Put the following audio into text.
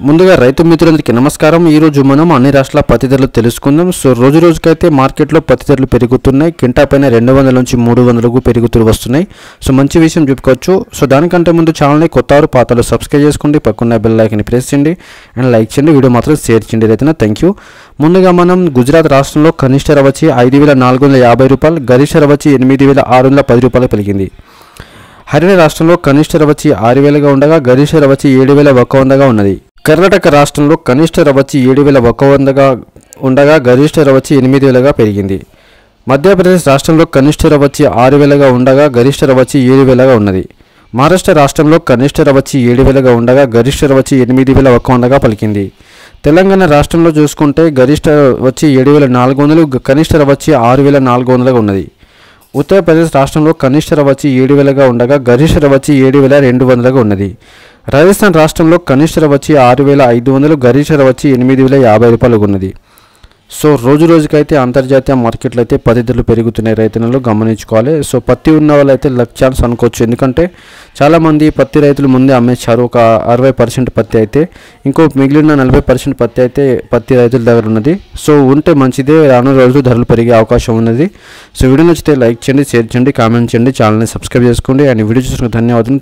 ముందుగా రైతు మిత్రులందరికీ నమస్కారం। ఈ రోజు మనం అన్ని రాష్ట్రాల పత్తి ధరలు తెలుసుకుందాం। సో రోజుకైతే మార్కెట్లో పత్తి ధరలు పెరుగుతున్నాయి। క్వింటా పైన 200 నుంచి 300 కు పెరుగుతూ వస్తున్నాయి। సో మంచి విషయం చెప్పుకోవచ్చు। సో దానికంటే ముందు ఛానల్ని కొత్తవారు పాతలు సబ్స్క్రైబ్ చేసుకోండి, పక్కన బెల్ ఐకాన్ని ప్రెస్ చేయండి అండ్ లైక్ చేయండి, వీడియో మాత్రం షేర్ చేయండి రైతునా, థ్యాంక్ యూ। ముందుగా మనం గుజరాత్ రాష్ట్రంలో కనిష్ట ధర వచ్చి 5450 రూపాయలు, గరిష్ట ధర వచ్చి 8610 రూపాయలు పెరిగింది। హర్యానా రాష్ట్రంలో కనిష్ట ధర వచ్చి 6000గా ఉండగా గరిష్ట ధర వచ్చి 7100గా ఉన్నది। కర్ణాటక రాష్ట్రంలో కనిష్ట ధర వచ్చి 7100గా ఉండగా గరిష్ట ధర వచ్చి 8000గా పెరిగింది। మధ్యప్రదేశ్ రాష్ట్రంలో కనిష్ట ధర వచ్చి 6000గా ఉండగా గరిష్ట ధర వచ్చి 7000గా ఉన్నది। మహారాష్ట్ర రాష్ట్రంలో కనిష్ట ధర వచ్చి 7000గా ఉండగా గరిష్ట ధర వచ్చి 8100గా పలికింది। తెలంగాణ రాష్ట్రంలో చూసుకుంటే గరిష్ట వచ్చి 7400, కనిష్ట ధర వచ్చి 6400గా ఉన్నది। ఉత్తరప్రదేశ్ రాష్ట్రంలో కనిష్ట ధర వచ్చి 7000గా ఉండగా గరిష్ట ధర వచ్చి 7200గా ఉన్నది। రాజస్థాన్ రాష్ట్రంలో కనిష్ట ధర వచ్చి 6500, గరిష్ట ధర వచ్చి 8050 రూపాయలుగా ఉన్నది। సో రోజుకైతే అంతర్జాతీయ మార్కెట్లో అయితే పత్తి ధరలు పెరుగుతున్నాయి, రైతులను గమనించుకోవాలి। సో పత్తి ఉన్న వాళ్ళు అయితే లక్ ఛాన్స్ అనుకోవచ్చు, ఎందుకంటే చాలామంది పత్తి రైతులు ముందే అమ్మేశారు। ఒక 60% పత్తి అయితే, ఇంకో మిగిలిన 40% పత్తి అయితే పత్తి రైతుల దగ్గర ఉన్నది। సో ఉంటే మంచిదే, రానున్న రోజులు ధరలు పెరిగే అవకాశం ఉన్నది। సో వీడియో నచ్చితే లైక్ చేయండి, షేర్ చేయండి, కామెంట్ చేయండి, ఛానల్ని సబ్స్క్రైబ్ చేసుకోండి అండ్ వీడియో చూసిన ధన్యవాదాలు।